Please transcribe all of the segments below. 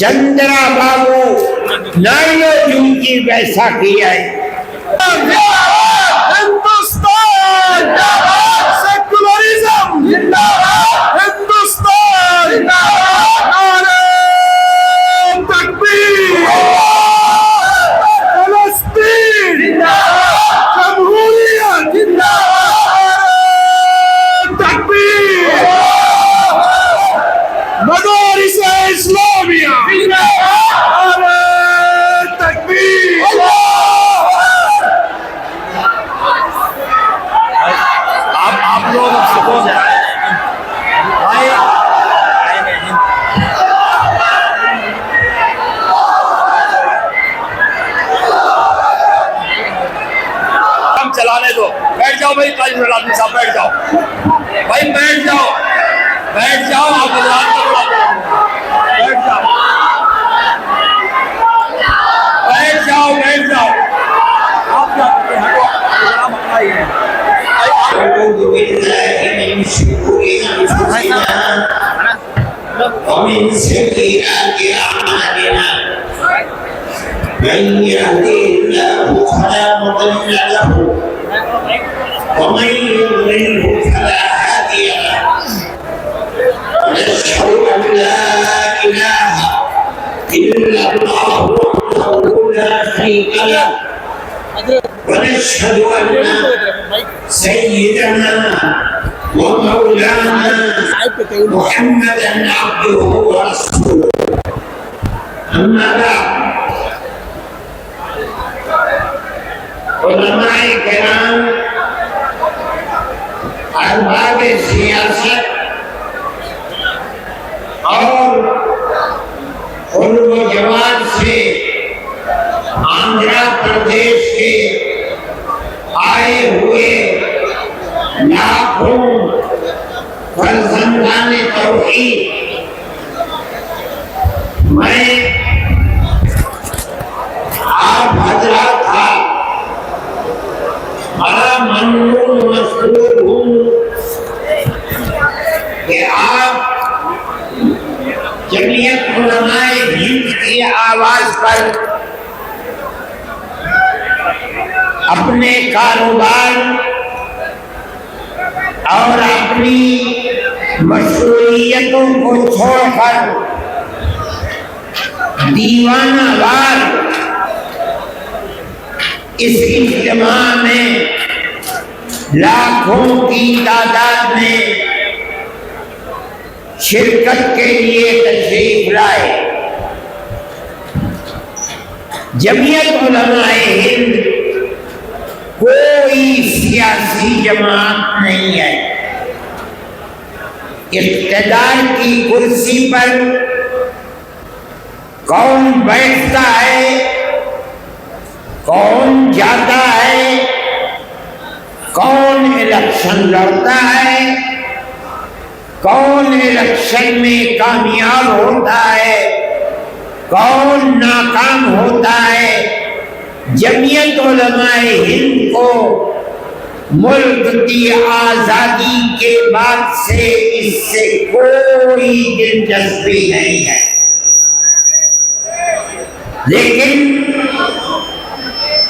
چندرا بابو نائنو جون کی بیساکھی ہے۔ ہندوستان سیکولرزم ہندوستان نعرہ تکبیر فلسطین جمہوریت تکبیر مدارس اسلامیہ نعرہ تکبیر۔ آپ لوگ سپوز چلانے دو، بیٹھ جاؤ بھائی، قاضی آدمی صاحب بیٹھ جاؤ بھائی، بیٹھ جاؤ بیٹھ جاؤ، آپ بیٹھ جاؤ بیٹھ جاؤ بیٹھ جاؤ، آپ کیا کرتے ہیں؟ ہٹو مسئلہ ہی ہے۔ اعوذ باللہ من شرور انفسنا ومن سیئات اعمالنا من يهده الله فلا مضل له ومن يضلله فلا هادي له ونشهد ان لا اله الا الله وحده لا شريك له ونشهد ان سيدنا ومولانا محمدا عبده ورسوله اما بعد، علماء کرام، ارباب سیاست اور علم و جواد سے آندھرا پردیش کے آئے ہوئے لاکھوں فرزندان توحید، میں آپ حضرات کا بڑا ممنون مسرور ہوں کہ آپ جمعیت علماء ہند کی آواز پر اپنے کاروبار اور اپنی مشغولیتوں کو چھوڑ کر دیوانہ وار اس اجتماع میں لاکھوں کی تعداد میں شرکت کے لیے تشریف لائے۔ جمعیت علماء ہند کوئی سیاسی جماعت نہیں ہے۔ اقتدار کی کرسی پر کون بیٹھتا ہے، کون جاتا ہے، کون الیکشن لڑتا ہے، کون الیکشن میں کامیاب ہوتا ہے، کون ناکام ہوتا ہے، جمعیت علماء ہند کو ملک کی آزادی کے بعد سے اس سے کوئی دلچسپی نہیں ہے۔ لیکن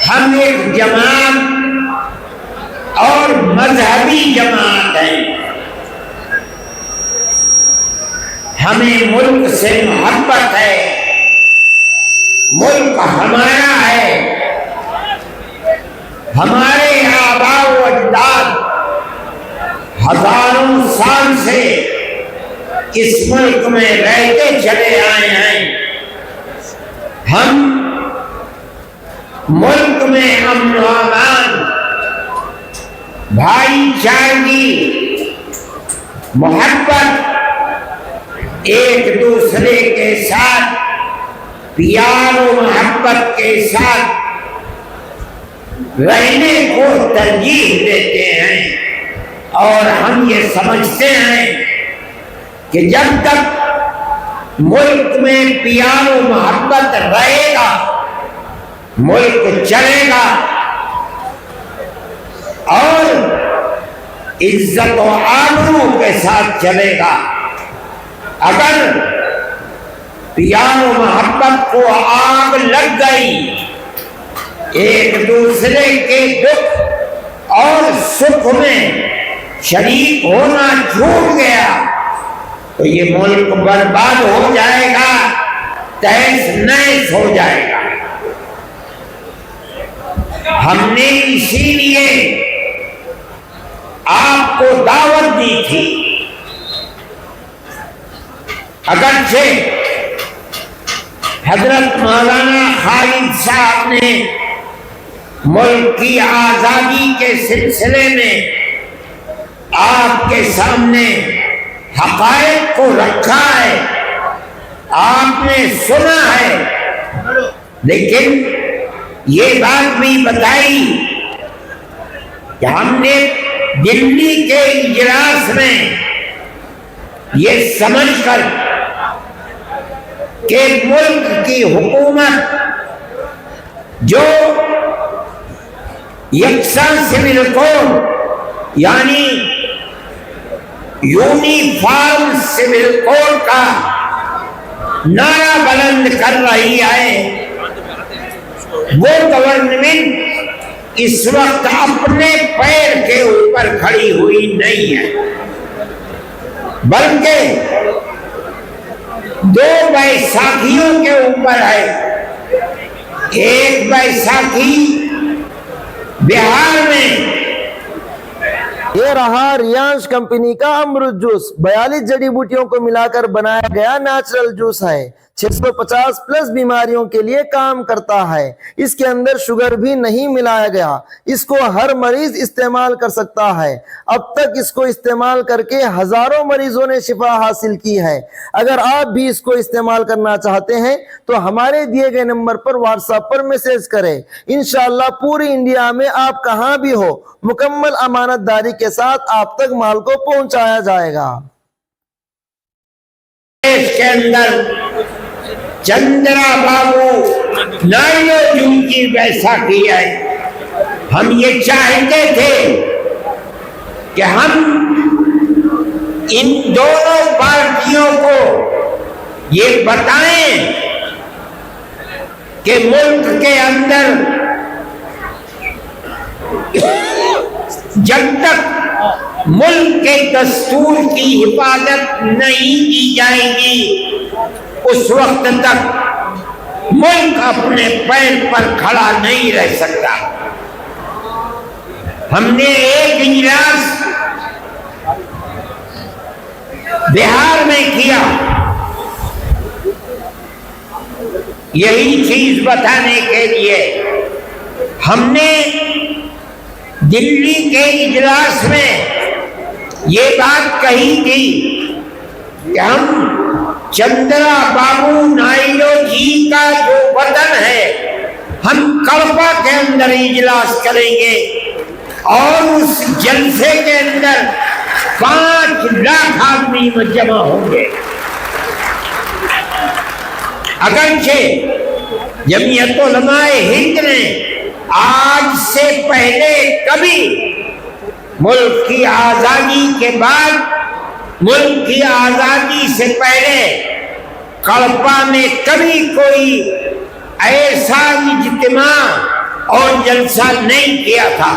ہم ایک جماعت اور مذہبی جماعت ہیں، ہمیں ملک سے محبت ہے، ملک ہمارا ہے، ہمارے آباء و اجداد ہزاروں سال سے اس ملک میں رہتے چلے آئے ہیں۔ ہم ملک میں امن و امان، بھائی چارگی، محبت، ایک دوسرے کے ساتھ پیار و محبت کے ساتھ رہنے کو ترجیح دیتے ہیں، اور ہم یہ سمجھتے ہیں کہ جب تک ملک میں پیار و محبت رہے گا ملک چلے گا اور عزت و آبرو کے ساتھ چلے گا۔ اگر پیار و محبت کو آگ لگ گئی، ایک دوسرے کے دکھ اور سکھ میں شریک ہونا چھوٹ گیا تو یہ ملک برباد ہو جائے گا، تہس نہس ہو جائے گا۔ ہم نے اسی لیے آپ کو دعوت دی تھی، اگرچہ حضرت مولانا خالد صاحب نے ملک کی آزادی کے سلسلے میں آپ کے سامنے حقائق کو رکھا ہے، آپ نے سنا ہے، لیکن یہ بات بھی بتائی کہ ہم نے دلی کے اجلاس میں یہ سمجھ کر کہ ملک کی حکومت جو یکساں سول کوڈ یعنی یونیفارم سول کوڈ کا نعرہ بلند کر رہی ہے، وہ گورنمنٹ اس وقت اپنے پیر کے اوپر کھڑی ہوئی نہیں ہے، بلکہ دو بیساکھیوں کے اوپر ہے۔ ایک بیساکھی بہار میں، یہ رہا ریانش کمپنی کا امرت جوس، 42 جڑی بوٹیوں کو ملا کر بنایا گیا نیچرل جوس ہے، 650 پلس بیماریوں کے لیے کام کرتا ہے، اس کے اندر شوگر بھی نہیں ملایا گیا، اس کو ہر مریض استعمال کر سکتا ہے، اب تک اس کو استعمال کر کے ہزاروں مریضوں نے شفا حاصل کی ہے۔ اگر آپ بھی اس کو استعمال کرنا چاہتے ہیں تو ہمارے دیے گئے نمبر پر واٹس ایپ پر میسج کریں، انشاءاللہ پوری انڈیا میں آپ کہاں بھی ہو مکمل امانت داری کے ساتھ آپ تک مال کو پہنچایا جائے گا۔ اس کے اندر چندرا بابو نائلو جن کی بیساکھی ہے، ہم یہ چاہتے تھے کہ ہم ان دونوں پارٹیوں کو یہ بتائیں کہ ملک کے اندر جب تک ملک کے دستور کی حفاظت نہیں کی جائے گی اس وقت تک ملک اپنے پیر پر کھڑا نہیں رہ سکتا۔ ہم نے ایک اجلاس بہار میں کیا، یہی چیز بتانے کے لیے ہم نے دلی کے اجلاس میں یہ بات کہی تھی کہ ہم چندرا بابو نائلو جی کا جو وطن ہے ہم کڑپا کے اندر اجلاس کریں گے اور اس جلسے کے اندر 5 لاکھ آدمی جمع ہوں گے۔ اگرچہ جمعیت علماء ہند نے آج سے پہلے کبھی ملک کی آزادی کے بعد، ملک کی آزادی سے پہلے کڑپا میں کبھی کوئی ایسا اجتماع اور جلسہ نہیں کیا تھا،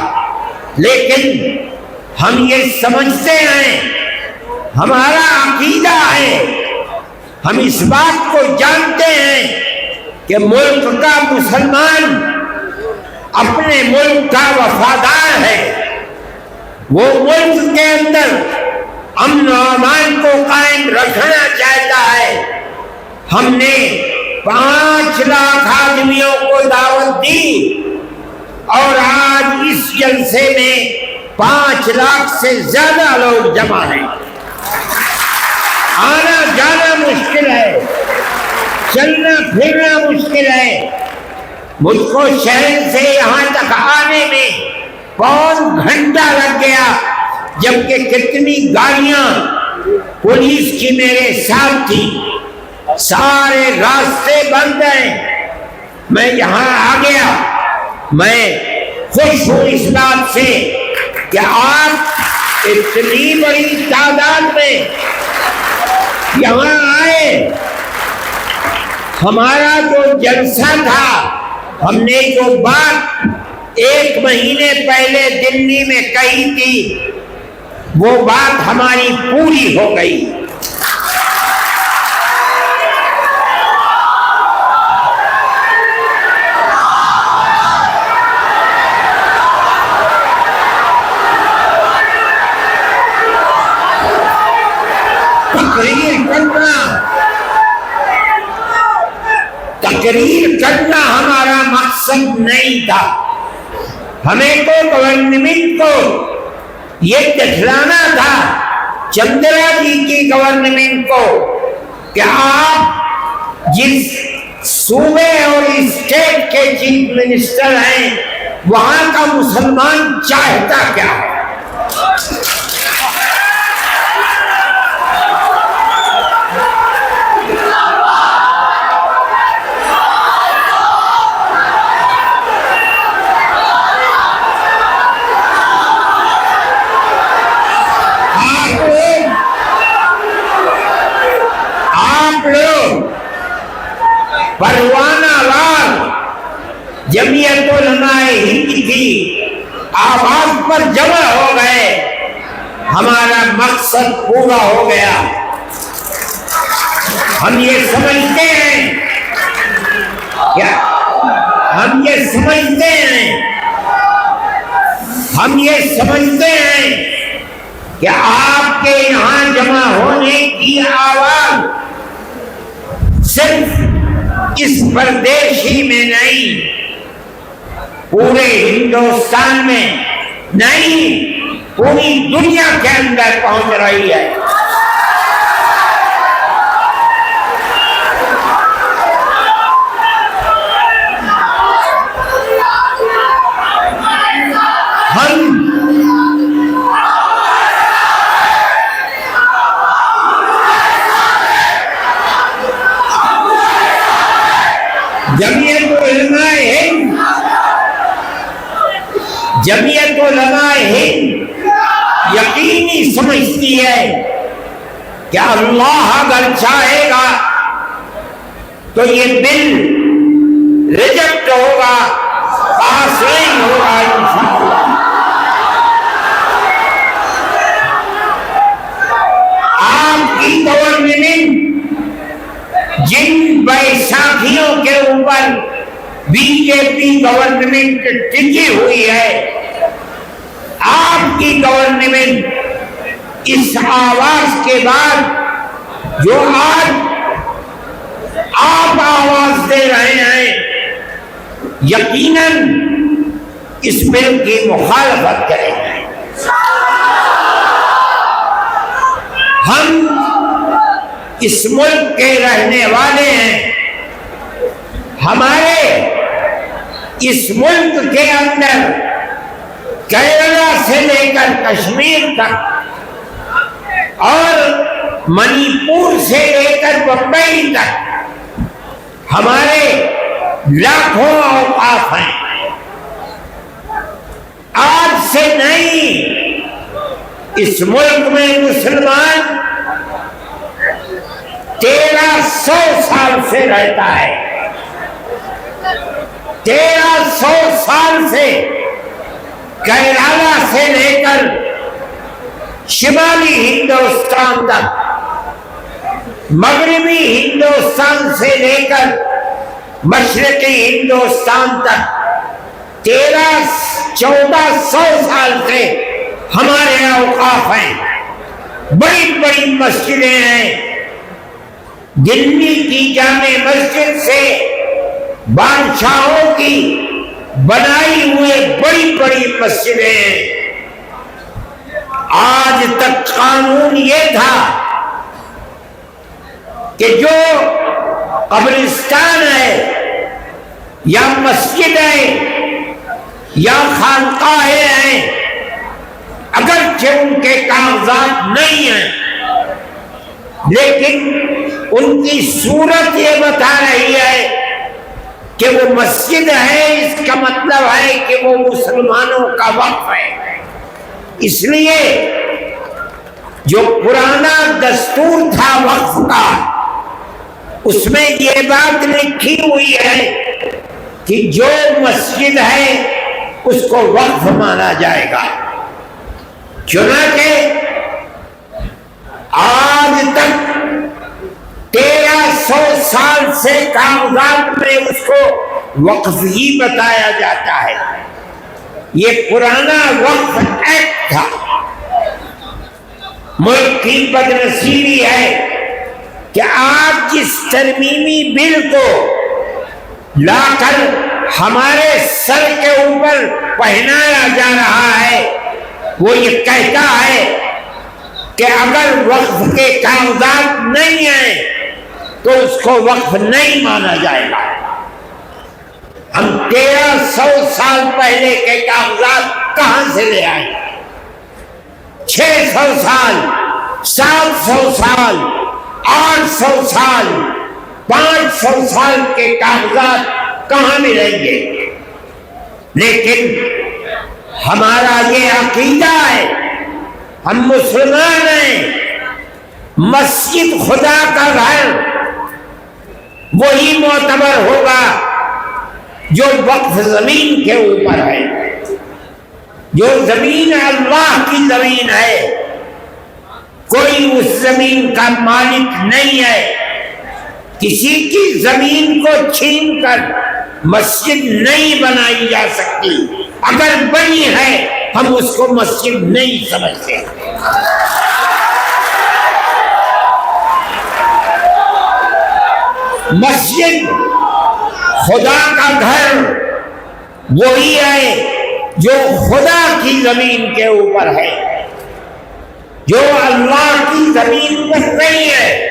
لیکن ہم یہ سمجھتے ہیں، ہمارا عقیدہ ہے، ہم اس بات کو جانتے ہیں کہ ملک کا مسلمان اپنے ملک کا وفادار ہے، وہ ملک کے اندر امن و امان کو قائم رکھنا چاہتا ہے۔ ہم نے 5 لاکھ آدمیوں کو دعوت دی اور آج اس جلسے میں 5 لاکھ سے زیادہ لوگ جمع ہیں۔ آنا جانا مشکل ہے، چلنا پھرنا مشکل ہے، مجھ کو شہر سے یہاں تک آنے میں 5 گھنٹہ لگ گیا، جبکہ کتنی گاڑیاں پولیس کی میرے ساتھ تھی، سارے راستے بند ہیں، میں یہاں آ گیا۔ میں خوش ہوں اس بات سے کہ آپ اتنی بڑی تعداد میں یہاں آئے ہمارا جو جلسہ تھا، ہم نے جو بات 1 مہینے پہلے دلی میں کہی تھی، وہ بات ہماری پوری ہو گئی۔ تقریر کرنا ہمارا مقصد نہیں تھا، ہمیں تو گورنمنٹ کو یہ دکھلانا تھا، چندرا جی کی گورنمنٹ کو، کہ آپ جس صوبے اور اسٹیٹ کے چیف منسٹر ہیں، وہاں کا مسلمان چاہتا کیا ہے۔ پروانہ لال جمعیت علماء ہند کی آواز پر جمع ہو گئے، ہمارا مقصد پورا ہو گیا۔ ہم یہ سمجھتے ہیں کیا؟ ہم یہ سمجھتے ہیں کہ آپ کے یہاں جمع ہونے کی آواز صرف اس پردیش ہی میں نہیں، پورے ہندوستان میں نہیں، پوری دنیا کے اندر پہنچ رہی ہے۔ جمعیت علماء ہند یقینی سمجھتی ہے کہ اللہ اگر چاہے گا تو یہ بل ریجیکٹ ہوگا، پاس نہیں ہوگا انشاءاللہ۔ آپ کی گورنمنٹ جن بیساکھیوں کے اوپر بی جے پی گورنمنٹ ٹکی ہوئی ہے، آپ کی گورنمنٹ اس آواز کے بعد جو آج آپ آواز دے رہے ہیں، یقیناً اس بل کی مخالفت کریں گے۔ ہم اس ملک کے رہنے والے ہیں، ہمارے اس ملک کے اندر کیرلا سے لے کر کشمیر تک اور منی پور سے لے کر بمبئی تک ہمارے لاکھوں اوقاف ہیں۔ آج سے نہیں، اس ملک میں مسلمان 1300 سال سے رہتا ہے، 1300 سال سے کیرالہ سے لے کر شمالی ہندوستان تک، مغربی ہندوستان سے لے کر مشرقی ہندوستان تک 1300-1400 سال سے ہمارے اوقاف ہیں۔ بڑی بڑی مسجدیں ہیں، دلی کی جامع مسجد سے بادشاہوں کی بنائی ہوئے بڑی بڑی مسجدیں ہیں۔ آج تک قانون یہ تھا کہ جو قبرستان ہے یا مسجد ہے یا خانقاہیں ہیں، اگرچہ ان کے کاغذات نہیں ہیں، لیکن ان کی صورت یہ بتا رہی ہے کہ وہ مسجد ہے، اس کا مطلب ہے کہ وہ مسلمانوں کا وقف ہے۔ اس لیے جو پرانا دستور تھا وقف کا، اس میں یہ بات لکھی ہوئی ہے کہ جو مسجد ہے اس کو وقف مانا جائے گا. چنانچہ آج تک 1300 سال سے کاغذات میں اس کو وقف ہی بتایا جاتا ہے. یہ پرانا وقف ایکٹ تھا. ملک کی بدنصیبی ہے کہ آپ جس ترمیمی بل کو لا کر ہمارے سر کے اوپر پہنایا جا رہا ہے وہ یہ کہتا ہے کہ اگر وقف کے کاغذات نہیں ہیں تو اس کو وقف نہیں مانا جائے گا. ہم 1300 سال پہلے کے کاغذات کہاں سے لے آئے؟ 600 سال 700 سال 800 سال 500 سال کے کاغذات کہاں ملیں گے؟ لیکن ہمارا یہ عقیدہ ہے، ہم مسلمان ہیں، مسجد خدا کا گھر وہی معتبر ہوگا جو وقف زمین کے اوپر ہے. جو زمین اللہ کی زمین ہے، کوئی اس زمین کا مالک نہیں ہے. کسی کی زمین کو چھین کر مسجد نہیں بنائی جا سکتی. اگر بنی ہے ہم اس کو مسجد نہیں سمجھتے. مسجد خدا کا گھر وہی ہے جو خدا کی زمین کے اوپر ہے. جو اللہ کی زمین پر نہیں ہے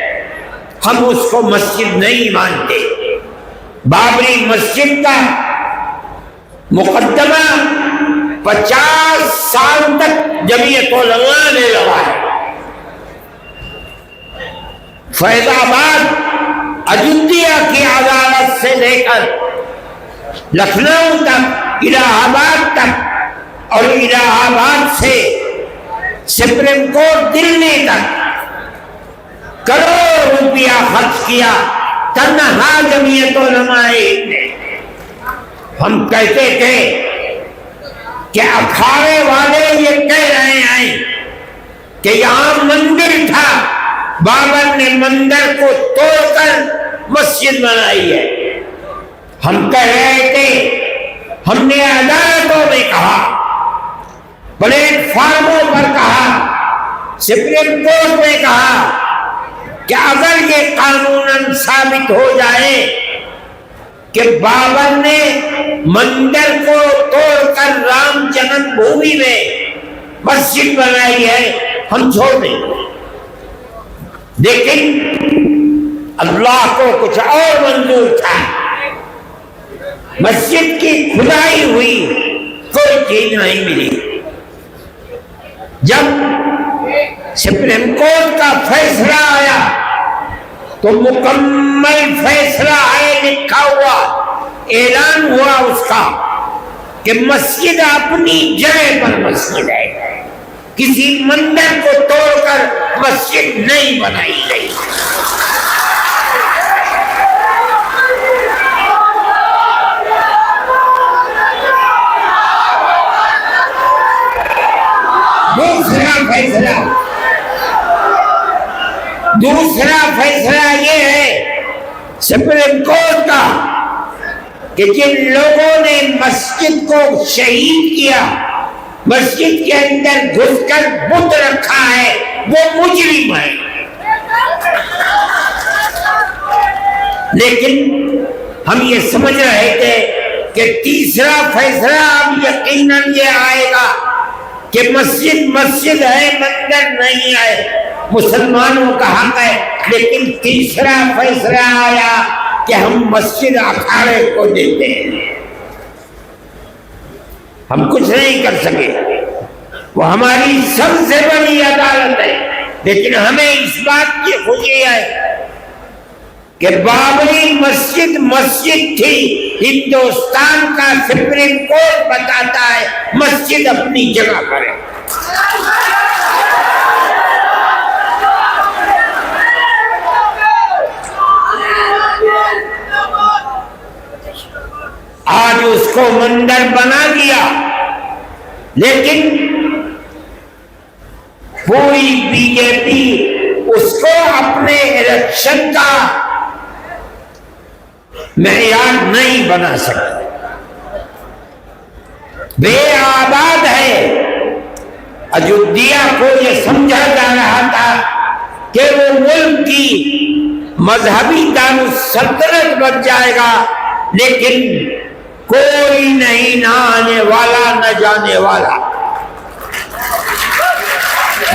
ہم اس کو مسجد نہیں مانتے. بابری مسجد کا مقدمہ 50 سال تک جمعیت علماء نے لگا ہے. فیض آباد اجودھیا کی عدالت سے لے کر لکھنؤ تک، الہ آباد تک، اور الہ آباد سے سپریم کورٹ دلی تک کروڑ روپیہ خرچ کیا تنہا جمعیت علماء نے. ہم کہتے تھے کہ اکھاڑے والے یہ کہہ رہے ہیں کہ یہاں مندر تھا، بابر نے مندر کو توڑ کر مسجد بنائی ہے. ہم کہہ رہے تھے، ہم نے عدالتوں میں کہا، پلیٹ فارموں پر کہا، سپریم کورٹ میں کہا کہ اگر یہ قانوناً ثابت ہو جائے کہ بابر نے مندر کو توڑ کر رام جنم بھومی میں مسجد بنائی ہے، ہم چھوڑ دیں. لیکن اللہ کو کچھ اور منظور تھا. مسجد کی کھدائی ہوئی کوئی چیز نہیں ملی. جب سپریم کورٹ کا فیصلہ آیا تو مکمل فیصلہ ہے، لکھا ہوا، اعلان ہوا اس کا کہ مسجد اپنی جگہ پر مسجد ہے. کسی مندر کو توڑ کر مسجد نہیں بنائی گئی. دوسرا فیصلہ یہ ہے سپریم کورٹ کا کہ جن لوگوں نے مسجد کو شہید کیا، مسجد کے اندر گھس کر بت رکھا ہے، وہ مجرم ہے. لیکن ہم یہ سمجھ رہے تھے کہ تیسرا فیصلہ اب یقیناً یہ آئے گا کہ مسجد مسجد ہے، مندر نہیں ہے، مسلمانوں کا حق ہے. لیکن تیسرا فیصلہ آیا کہ ہم مسجد اکھاڑے کو دیتے ہیں. ہم کچھ نہیں کر سکے، وہ ہماری سب سے بڑی عدالت ہے. لیکن ہمیں اس بات کی خوشی ہے کہ بابری مسجد مسجد تھی. ہندوستان کا سپریم کورٹ بتاتا ہے مسجد اپنی جگہ پر ہے. کو مندر بنا دیا، لیکن پوری بی جے پی اس کو اپنے الیکشن کا معیار نہیں بنا سکتی۔ بے آباد ہے۔ اجودھیا کو یہ سمجھا جا رہا تھا کہ وہ ملک کی مذہبی دارالسلطنت بن جائے گا، لیکن کوئی نہیں، نہ آنے والا نہ جانے والا۔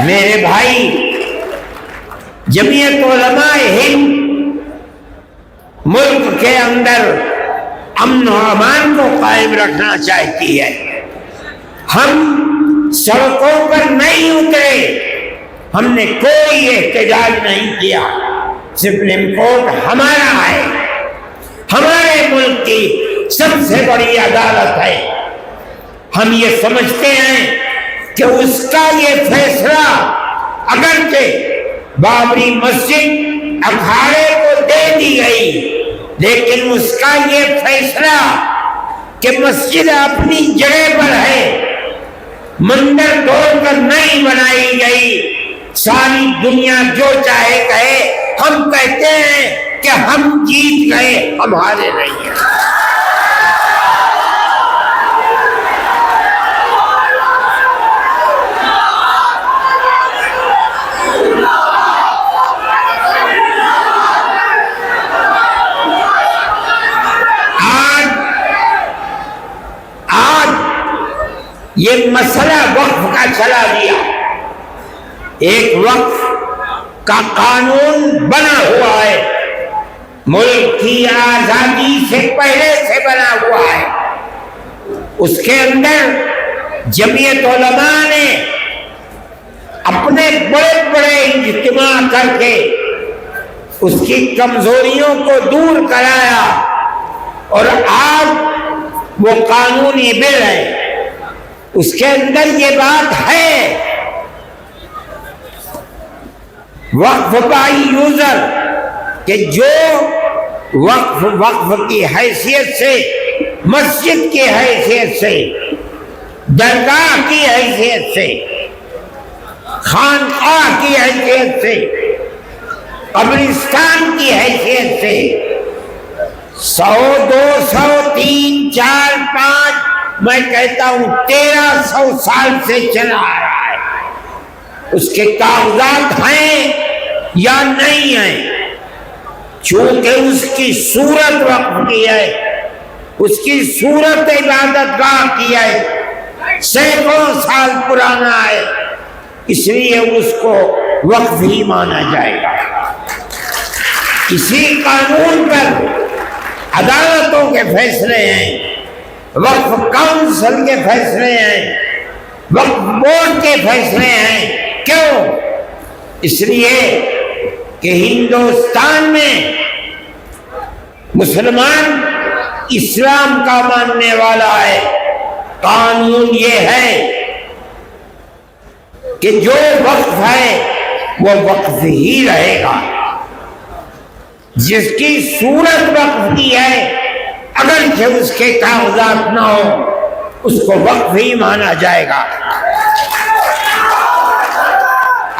میرے بھائی، جمعیت علماء ہند ملک کے اندر امن و امان کو قائم رکھنا چاہتی ہے۔ ہم سڑکوں پر نہیں اترے، ہم نے کوئی احتجاج نہیں کیا۔ سپریم کورٹ ہمارا ہے، ہمارے ملک کی سب سے بڑی عدالت ہے۔ ہم یہ سمجھتے ہیں کہ اس کا یہ فیصلہ اگرچہ بابری مسجد اکھاڑے کو دے دی گئی، لیکن اس کا یہ فیصلہ کہ مسجد اپنی جگہ پر ہے، مندر توڑ کر نہیں بنائی گئی، ساری دنیا جو چاہے کہے، ہم کہتے ہیں کہ ہم جیت گئے، ہم ہارے نہیں ہیں۔ یہ مسئلہ وقف کا چلا دیا، ایک وقف کا قانون بنا ہوا ہے، ملک کی آزادی سے پہلے سے بنا ہوا ہے۔ اس کے اندر جمعیت علماء نے اپنے بڑے بڑے اجتماع کر کے اس کی کمزوریوں کو دور کرایا، اور آج وہ قانونی بل ہے۔ اس کے اندر یہ بات ہے، وقف بائی یوزر، کہ جو وقف کی حیثیت سے، مسجد کی حیثیت سے، درگاہ کی حیثیت سے، خانقاہ کی حیثیت سے، قبرستان کی حیثیت سے 100 200 3 4 5 میں کہتا ہوں 1300 سال سے چلا آ رہا ہے، اس کے کاغذات ہیں یا نہیں ہیں، چونکہ اس کی صورت وقف کی ہے، اس کی صورت عبادت گاہ کی ہے، سینکڑوں سال پرانا ہے، اس لیے اس کو وقف ہی مانا جائے گا۔ اسی قانون پر عدالتوں کے فیصلے ہیں، وقف کونسل کے فیصلے ہیں، وقف بورڈ کے فیصلے ہیں۔ کیوں؟ اس لیے کہ ہندوستان میں مسلمان اسلام کا ماننے والا ہے، قانون یہ ہے کہ جو وقف ہے وہ وقف ہی رہے گا، جس کی صورت وقف کی ہے اگرچہ اس کے کاغذات نہ ہو، اس کو وقف ہی مانا جائے گا۔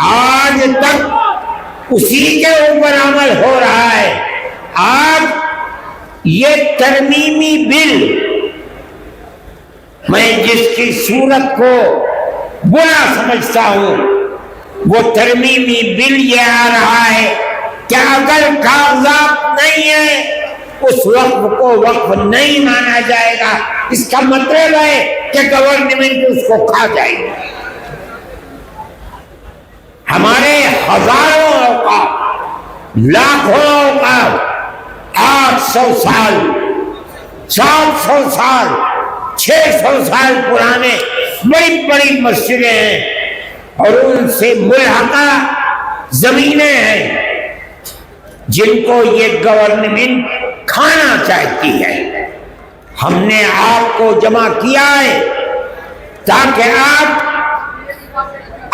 آج تک اسی کے اوپر عمل ہو رہا ہے۔ آج یہ ترمیمی بل، میں جس کی صورت کو برا سمجھتا ہوں، وہ ترمیمی بل یہ آ رہا ہے کہ اگر کاغذات نہیں ہیں اس وقف کو وقف نہیں مانا جائے گا۔ اس کا مطلب ہے کہ گورنمنٹ اس کو کھا جائے گی۔ ہمارے ہزاروں اوقاف، لاکھوں اوقاف، 800 سال، 700 سال، 600 سال پرانے بڑی بڑی مسجدیں ہیں، اور ان سے ملحقہ زمینیں ہیں جن کو یہ گورنمنٹ کھانا چاہتی ہے۔ ہم نے آپ کو جمع کیا ہے تاکہ آپ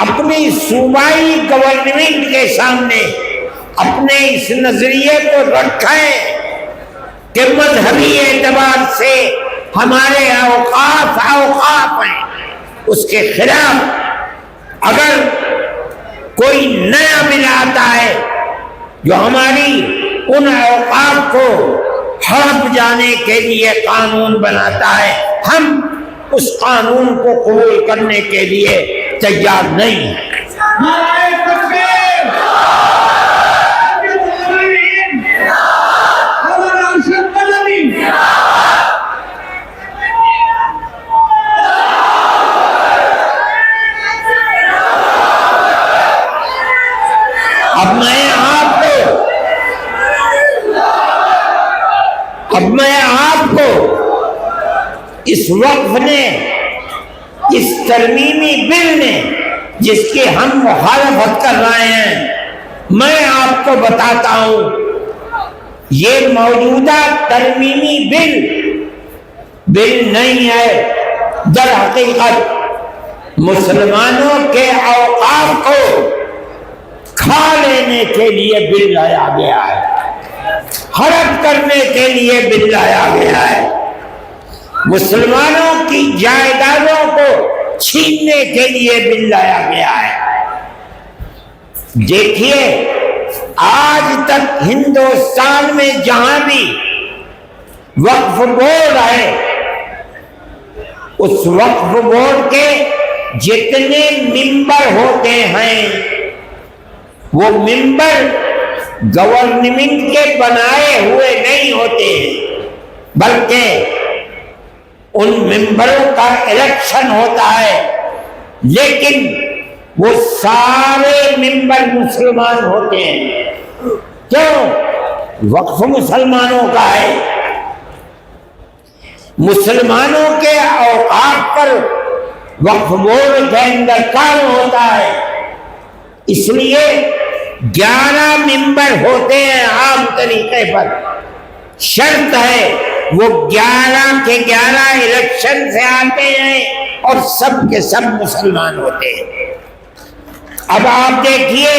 اپنی صوبائی گورنمنٹ کے سامنے اپنے اس نظریے کو رکھیں کہ مذہبی اعتبار سے ہمارے اوقاف ہیں، اس کے خلاف اگر کوئی نیا بل آتا ہے جو ہماری ان اوقاف کو ہڑپ جانے کے لیے قانون بناتا ہے، ہم اس قانون کو قبول کرنے کے لیے تیار نہیں ہیں۔ میں آپ کو اس وقف نے، اس ترمیمی بل نے جس کی ہم مخالفت کر رہے ہیں، میں آپ کو بتاتا ہوں یہ موجودہ ترمیمی بل نہیں ہے، در حقیقت مسلمانوں کے اوقاف کو کھا لینے کے لیے بل لایا گیا ہے، ہڑپ کرنے کے لیے بل لایا گیا ہے، مسلمانوں کی جائیدادوں کو چھیننے کے لیے بل لایا گیا ہے۔ دیکھیے آج تک ہندوستان میں جہاں بھی وقف بورڈ ہے، اس وقف بورڈ کے جتنے ممبر ہوتے ہیں وہ ممبر گورنمنٹ کے بنائے ہوئے نہیں ہوتے ہیں، بلکہ ان ممبروں کا الیکشن ہوتا ہے، لیکن وہ سارے ممبر مسلمان ہوتے ہیں۔ کیوں؟ وقف مسلمانوں کا ہے، مسلمانوں کے اوقاف پر وقف بورڈ کے اندر کام ہوتا ہے، اس لیے 11 ممبر ہوتے ہیں عام طریقے پر، شرط ہے وہ 11 کے 11 الیکشن سے آتے ہیں اور سب کے سب مسلمان ہوتے ہیں۔ اب آپ دیکھیے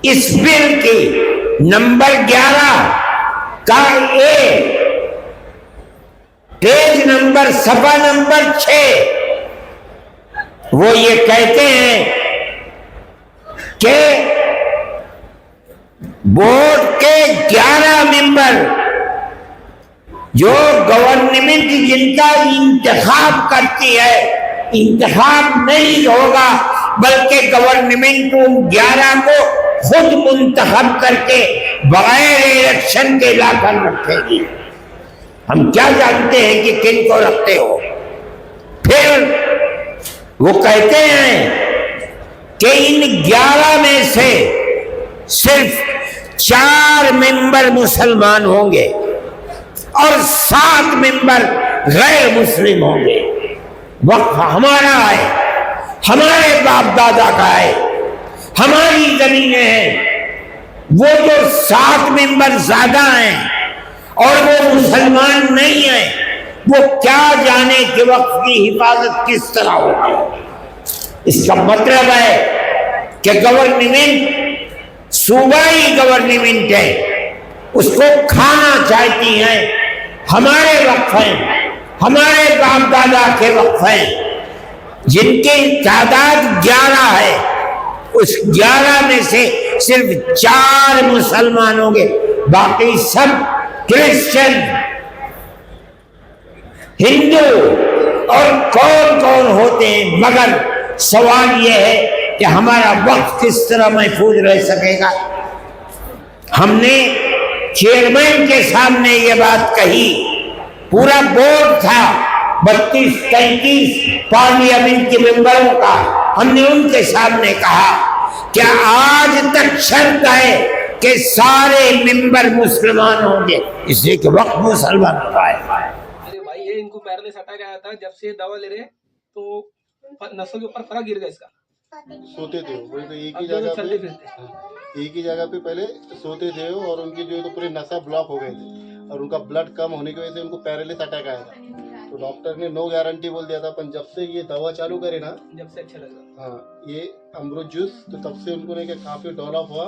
اس بل کی نمبر 11 کا پیج نمبر صفحہ نمبر 6 وہ یہ کہتے ہیں کہ بورڈ کے 11 ممبر جو گورنمنٹ جن کا انتخاب کرتی ہے، انتخاب نہیں ہوگا بلکہ گورنمنٹ ان 11 کو خود منتخب کر کے بغیر الیکشن کے لا کر رکھے گی۔ ہم کیا جانتے ہیں کہ کن کو رکھتے ہو؟ پھر وہ کہتے ہیں کہ ان 11 میں سے صرف 4 ممبر مسلمان ہوں گے اور 7 ممبر غیر مسلم ہوں گے۔ وقف ہمارا ہے، ہمارے باپ دادا کا ہے، ہماری زمینیں ہیں، وہ جو 7 ممبر زیادہ ہیں اور وہ مسلمان نہیں ہیں، وہ کیا جانے کہ وقف کی حفاظت کس طرح ہوگی۔ اس کا مطلب ہے کہ گورنمنٹ صوبائی گورنمنٹ ہے، اس کو کھانا چاہتی ہیں، ہمارے وقف ہیں، ہمارے باپ دادا کے وقف ہیں جن کی تعداد 11 ہے، اس 11 میں سے صرف 4 مسلمان ہوں گے، باقی سب کرسچن، ہندو اور کون کون ہوتے ہیں۔ مگر سوال یہ ہے کہ ہمارا وقف کس طرح محفوظ رہ سکے گا؟ ہم نے چیئرمین کے سامنے یہ بات کہی، پورا بورڈ تھا 32-33 پارلیمنٹ کے ممبروں کا، ہم نے ان کے سامنے کہا کہ آج تک شرط ہے کہ سارے ممبر مسلمان ہوں گے، اس لیے کہ وقف مسلمان کا ہے۔ ارے بھائی یہ ان کو پیرالس ہٹا گیا تھا، جب سے دوا لے رہے تو نسوں کے اوپر فرق گر گیا اس کا۔ سوتے تھے وہ ایک ہی جگہ پہ پہلے سوتے تھے اور ان کی جو تو پورے نسا بلاک ہو گئے تھے اور ان کا بلڈ کم ہونے کی وجہ سے ان کو پیرالس اٹیک آیا تھا۔ تو ڈاکٹر نے نو گارنٹی بول دیا تھا، پر جب سے یہ دوا چالو کرے نا، جب سے اچھا لگا ہاں یہ امرود جوس، تو تب سے ان کو نہیں کہ کافی ڈیولپ ہوا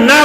9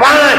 5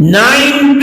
9B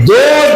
2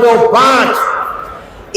2 5।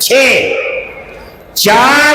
6। 4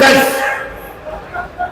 10।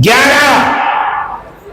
11।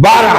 12,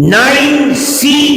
9C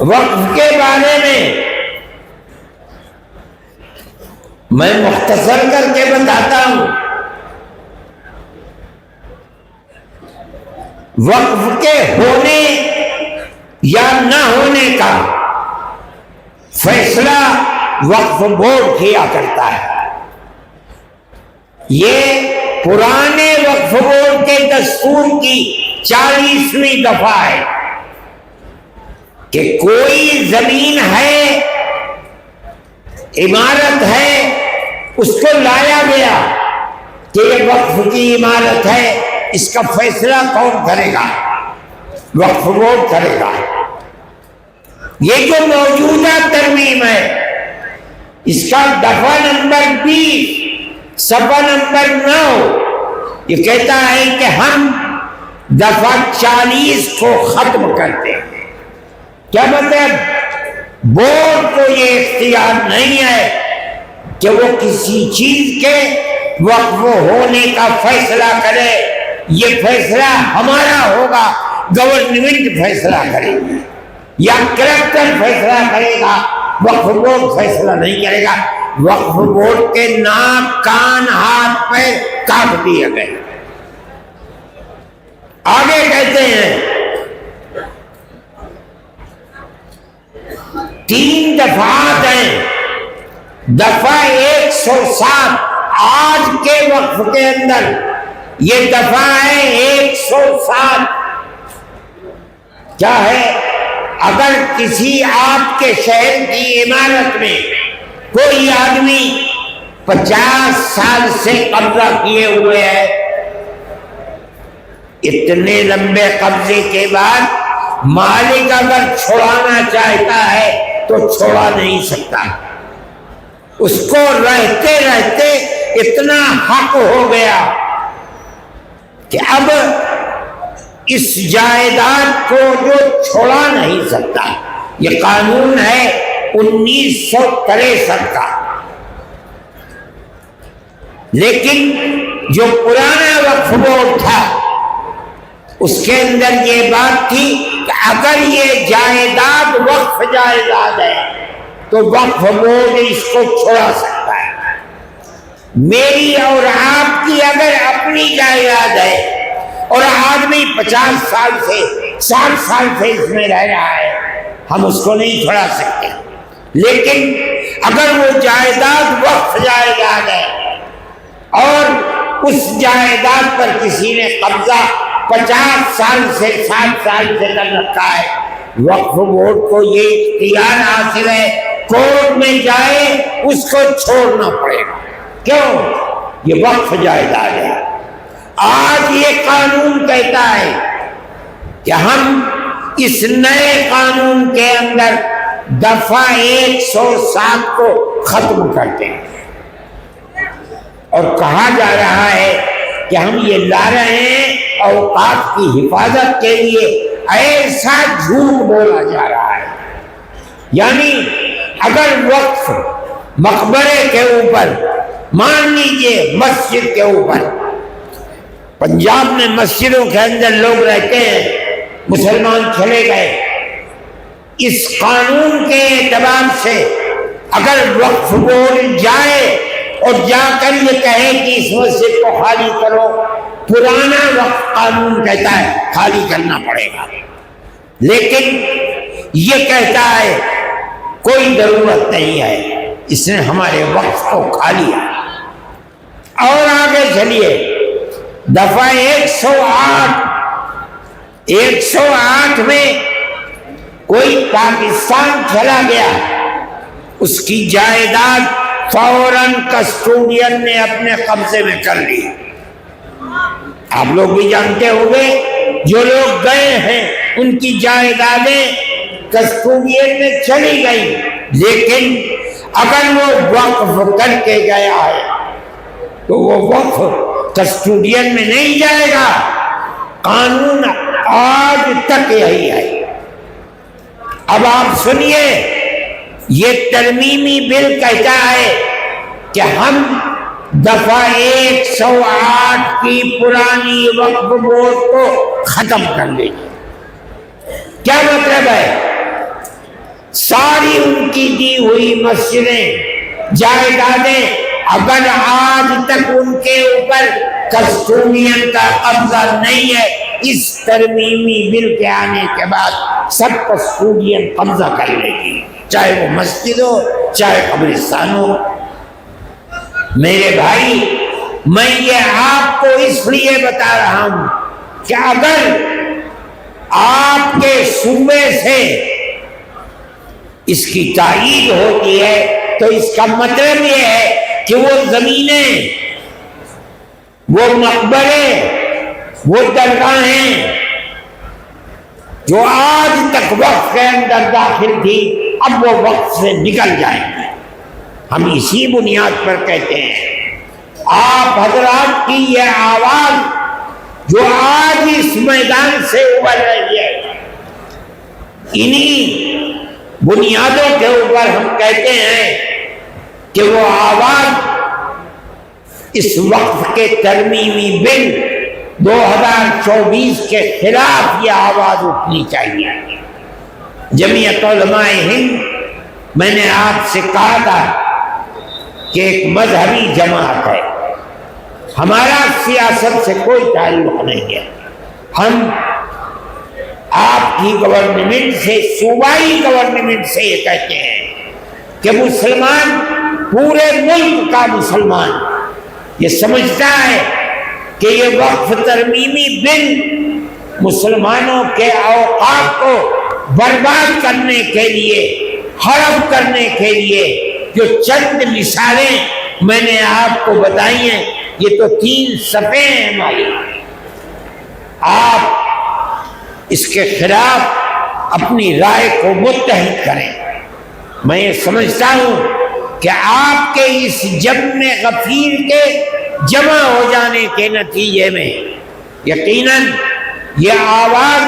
وقف کے بارے میں مختصر کر کے بتاتا ہوں. وقف کے ہونے یا نہ ہونے کا فیصلہ وقف بورڈ کیا کرتا ہے. یہ پرانے وقف بورڈ کے دستور کی 40ویں دفعہ ہے کہ کوئی زمین ہے، عمارت ہے، اس کو لایا گیا کہ یہ وقف کی عمارت ہے، اس کا فیصلہ کون کرے گا؟ وقف بورڈ کرے گا. یہ جو موجودہ ترمیم ہے اس کا دفعہ نمبر 20 صفحہ نمبر 9 یہ کہتا ہے کہ ہم دفعہ 40 کو ختم کرتے ہیں. کیا مطلب؟ بورڈ کو یہ اختیار نہیں ہے کہ وہ کسی چیز کے وقف ہونے کا فیصلہ کرے. یہ فیصلہ ہمارا ہوگا، گورنمنٹ فیصلہ کرے گی یا کلکٹر فیصلہ کرے گا، وقف بورڈ فیصلہ نہیں کرے گا. وقف بورڈ کے ناک، کان، ہاتھ پیر کاٹ دیے گئے. آگے کہتے ہیں 3 دفعات ہیں. دفعہ 107 آج کے وقف کے اندر یہ دفعہ ہے 107. کیا ہے؟ اگر کسی آپ کے شہر کی عمارت میں کوئی آدمی 50 سال سے قبضہ کیے ہوئے ہے، اتنے لمبے قبضے کے بعد مالک اگر چھوڑانا چاہتا ہے تو چھوڑا نہیں سکتا. اس کو رہتے رہتے اتنا حق ہو گیا کہ اب اس جائیداد کو جو چھوڑا نہیں سکتا. یہ قانون ہے 1963 کا. لیکن جو پرانا وقف بورڈ تھا اس کے اندر یہ بات تھی کہ اگر یہ جائیداد وقف جائیداد ہے تو وقف بورڈ اس کو چھوڑا سکتا ہے. میری اور آپ کی اگر اپنی جائیداد ہے اور آدمی 50 سال سے 60 سال سے اس میں رہ رہا ہے، ہم اس کو نہیں چھوڑا سکتے. لیکن اگر وہ جائیداد وقف جائیداد ہے اور اس جائیداد پر کسی نے قبضہ 50 سال سے 60 سال سے کر رکھا ہے، وقف بورڈ کو یہ اختیار حاصل ہے کورٹ میں جائے اس کو چھوڑنا پڑے گا. کیوں؟ یہ وقف جائیداد ہے. آج یہ قانون کہتا ہے کہ ہم اس نئے قانون کے اندر دفعہ 107 کو ختم کرتے ہیں اور کہا جا رہا ہے کہ ہم یہ لا رہے ہیں اوقاف کی حفاظت کے لیے. ایسا جھوٹ بولا جا رہا ہے. یعنی اگر وقف مقبرے کے اوپر، مان لیجئے مسجد کے اوپر، پنجاب میں مسجدوں کے اندر لوگ رہتے ہیں، مسلمان چلے گئے، اس قانون کے اعتبار سے اگر وقف بورڈ جائے اور جا کر یہ کہے کہ اس مسجد کو خالی کرو، پرانا وقف قانون کہتا ہے خالی کرنا پڑے گا. لیکن یہ کہتا ہے کوئی ضرورت نہیں ہے، اس نے ہمارے وقف کو کھا لیا. اور آگے چلیے دفعہ 108 میں کوئی پاکستان چلا گیا، اس کی جائیداد فوراً کسٹوڈین نے اپنے قبضے میں کر لی. آپ لوگ بھی جانتے ہوں گے جو لوگ گئے ہیں ان کی جائیدادیں کسٹوڈین میں چلی گئی. لیکن اگر وہ وقف کر کے گیا ہے تو وہ وقف کسٹوڈین میں نہیں جائے گا. قانون آج تک یہی ہے. اب آپ سنیے، یہ ترمیمی بل کہتا ہے کہ ہم دفعہ 108 کی پرانی وقف بورڈ کو ختم کر دیں گے. کیا مطلب ہے؟ ساری ان کی دی ہوئی مسجدیں، جائیدادیں، اگر آج تک ان کے اوپر کسٹوڈین کا قبضہ نہیں ہے، اس ترمیمی بل کے آنے کے بعد سب کسٹوڈین قبضہ کر لے گی، چاہے وہ مسجد ہو چاہے قبرستان ہو۔ میرے بھائی، میں یہ آپ کو اس لیے بتا رہا ہوں کہ اگر آپ کے صوبے سے اس کی تائید ہوتی ہے تو اس کا مطلب یہ ہے کہ وہ زمینیں، وہ مقبرے، وہ درگاہیں جو آج تک وقف کے اندر داخل تھی، اب وہ وقف سے نکل جائیں گے۔ ہم اسی بنیاد پر کہتے ہیں آپ حضرات کی یہ آواز جو آج اس میدان سے ابھر رہی ہے، انہی بنیادوں کے اوپر ہم کہتے ہیں کہ وہ آواز اس وقت کے ترمیمی بل 2024 کے خلاف یہ آواز اٹھنی چاہیے۔ جمعیت علماء ہند، میں نے آپ سے کہا تھا کہ ایک مذہبی جماعت ہے، ہمارا سیاست سے کوئی تعلق نہیں ہے۔ ہم آپ کی گورنمنٹ سے، صوبائی گورنمنٹ سے یہ کہتے ہیں کہ مسلمان، پورے ملک کا مسلمان یہ سمجھتا ہے کہ یہ وقف ترمیمی بل مسلمانوں کے اوقات کو برباد کرنے کے لیے، حرف کرنے کے لیے جو چند مثالیں میں نے آپ کو بتائی ہیں، یہ تو 3 صفحے ہیں ہماری، آپ اس کے خلاف اپنی رائے کو متحد کریں۔ میں یہ سمجھتا ہوں کہ آپ کے اس جمع غفیر کے جمع ہو جانے کے نتیجے میں یقیناً یہ آواز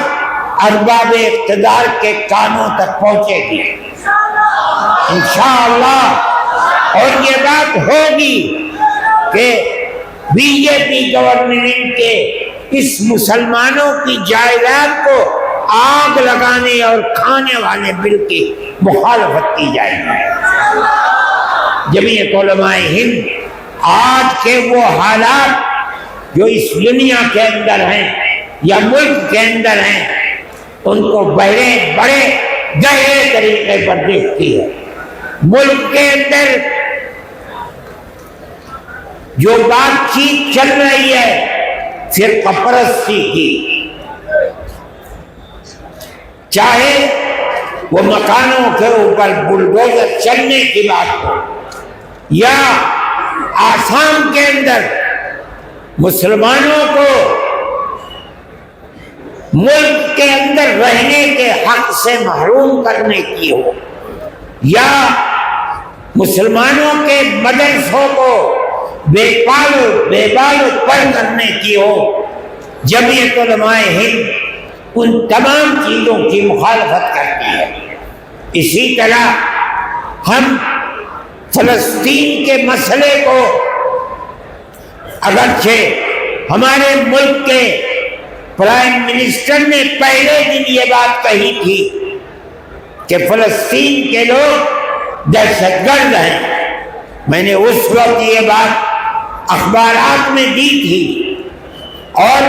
ارباب اقتدار کے کانوں تک پہنچے گی انشاءاللہ، اور یہ بات ہوگی کہ بی جے پی گورنمنٹ کے اس مسلمانوں کی جائیداد کو آگ لگانے اور کھانے والے بل کی مخالفت کی جائے گی۔ جمعیت علماء ہند آج کے وہ حالات جو اس دنیا کے اندر ہیں یا ملک کے اندر ہیں، ان کو بڑے گہرے طریقے پر دیکھتی ہے۔ ملک کے اندر جو بات چیت چل رہی ہے فرقہ پرستی کی، چاہے وہ مکانوں کے اوپر بلڈوزر چلنے کی بات ہو، یا آسام کے اندر مسلمانوں کو ملک کے اندر رہنے کے حق سے محروم کرنے کی ہو، یا مسلمانوں کے مدرسوں کو بے بال پر کرنے کی ہو، جمعیت علماء ہند ان تمام چیزوں کی مخالفت کرتی ہے۔ اسی طرح ہم فلسطین کے مسئلے کو، اگرچہ ہمارے ملک کے پرائم منسٹر نے پہلے دن یہ بات کہی تھی کہ فلسطین کے لوگ دہشت گرد ہیں، میں نے اس وقت یہ بات اخبارات میں دی تھی اور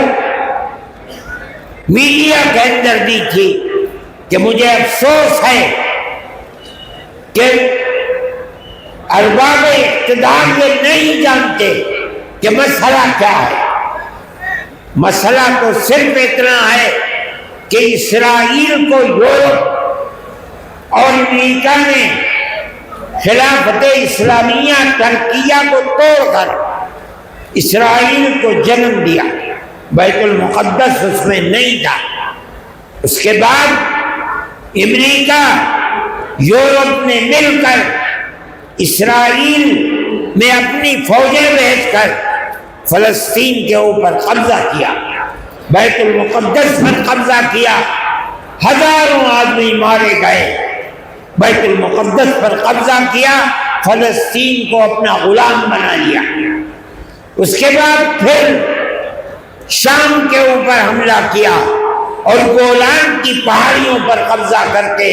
میڈیا کے اندر دی تھی کہ مجھے افسوس ہے کہ ارباب اقتدار یہ نہیں جانتے کہ مسئلہ کیا ہے۔ مسئلہ تو صرف اتنا ہے کہ اسرائیل کو یورپ اور امریکہ نے خلافت اسلامیہ ترکیہ کو توڑ کر اسرائیل کو جنم دیا، بیت المقدس اس میں نہیں تھا۔ اس کے بعد امریکہ یورپ نے مل کر اسرائیل میں اپنی فوجیں بھیج کر فلسطین کے اوپر قبضہ کیا، بیت المقدس پر قبضہ کیا، ہزاروں آدمی مارے گئے، بیت المقدس پر قبضہ کیا، فلسطین کو اپنا غلام بنا لیا۔ اس کے بعد پھر شام کے اوپر حملہ کیا اور گولان کی پہاڑیوں پر قبضہ کر کے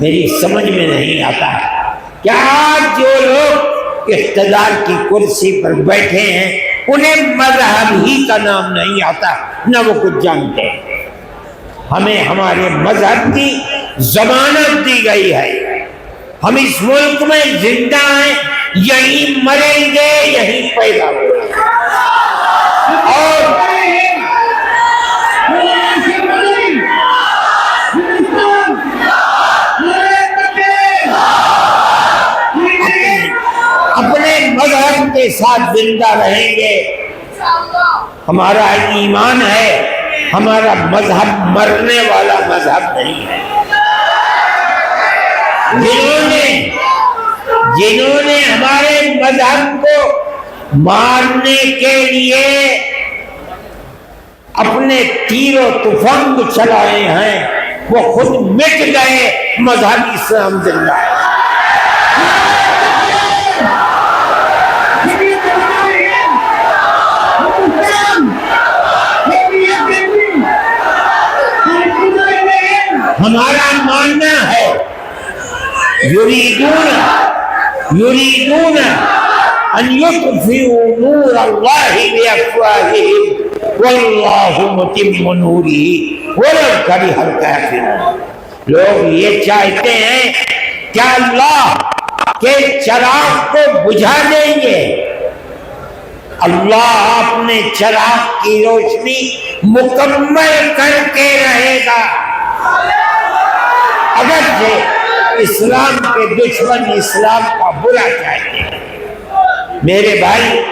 میری سمجھ میں نہیں آتا کہ آج جو لوگ اقتدار کی کرسی پر بیٹھے ہیں انہیں مذہب ہی کا نام نہیں آتا، نہ وہ کچھ جانتے ہیں۔ ہمیں ہمارے مذہب کی ضمانت دی گئی ہے، ہم اس ملک میں زندہ ہیں، یہیں مریں گے، یہیں پیدا ہوں گے۔ اور اپنے مذہب کے ساتھ زندہ رہیں گے۔ ہمارا ایمان ہے، ہمارا مذہب مرنے والا مذہب نہیں ہے۔ جنہوں نے ہمارے مذہب کو مارنے کے لیے اپنے تیر و تفنگ چلائے ہیں وہ خود مٹ گئے، مذہب اسلام زندہ ہے۔ ہمارا ماننا ہے یریدون ان یطفئوا نور اللہ بافواہہم واللہ متم نورہ ولو کرہ الکافرون۔ لوگ یہ چاہتے ہیں کہ اللہ کے چراغ کو بجھا دیں گے، اللہ اپنے چراغ کی روشنی مکمل کر کے رہے گا۔ اگرچہ اسلام کے دشمن اسلام کا برا چاہتے ہیں۔ میرے بھائی،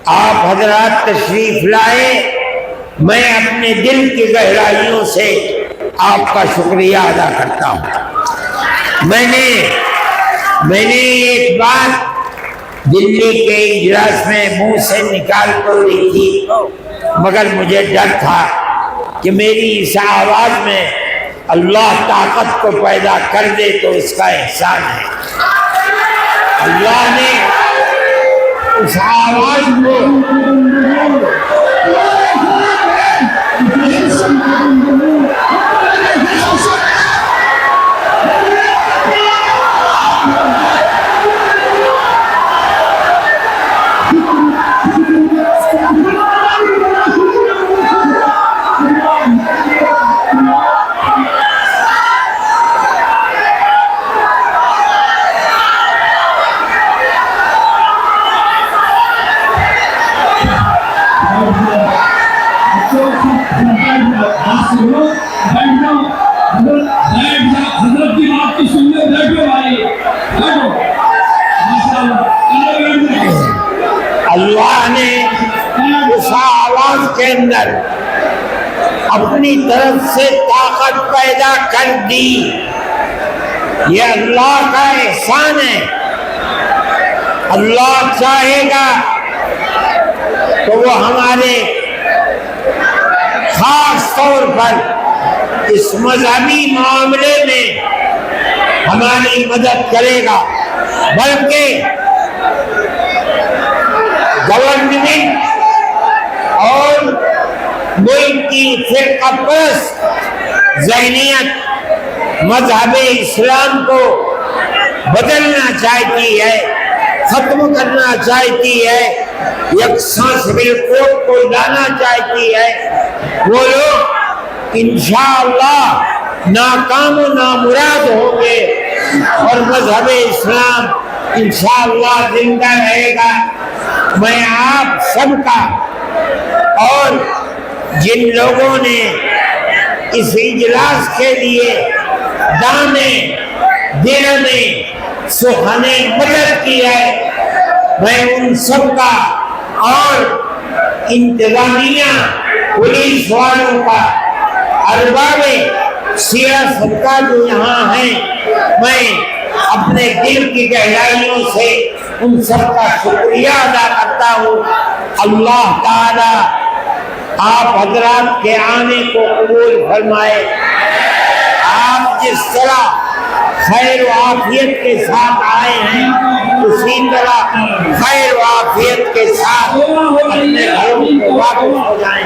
آپ حضرات تشریف لائے، میں اپنے دل کی گہرائیوں سے آپ کا شکریہ ادا کرتا ہوں۔ میں نے ایک بات دلی کے اجلاس میں منہ سے نکال کر لی تھی، مگر مجھے ڈر تھا کہ میری اس آواز میں اللہ طاقت کو پیدا کر دے تو اس کا احسان ہے۔ اللہ نے اس آواز کو اللہ نے اس آواز کے اندر اپنی طرف سے طاقت پیدا کر دی۔ یہ اللہ کا احسان ہے۔ اللہ چاہے گا تو وہ ہمارے خاص طور پر اس مذہبی معاملے میں ہماری مدد کرے گا، بلکہ گورنمنٹ اور ملک کی فرقہ پرست ذہنیت مذہب اسلام کو بدلنا چاہتی ہے، ختم کرنا چاہتی ہے، یکساں سول کوڈ کو لانا چاہتی ہے۔ وہ لوگ انشاءاللہ ناکام و نامراد ہوں گے اور مذہب اسلام انشاءاللہ زندہ رہے گا۔ میں آپ سب کا اور جن لوگوں نے اس اجلاس کے لیے دانے دینے سخنے مدد کی ہے، میں ان سب کا اور انتظامیہ پولیس والوں کا، ارباب سیاست کا جو یہاں ہیں، میں اپنے دل کی گہرائیوں سے ان سب کا شکریہ ادا کرتا ہوں۔ اللہ تعالی آپ حضرات کے آنے کو قبول فرمائے۔ آپ جس طرح خیر و عافیت کے ساتھ آئے ہیں اسی طرح خیر و عافیت کے ساتھ اپنے گھروں کو واپس ہو جائیں۔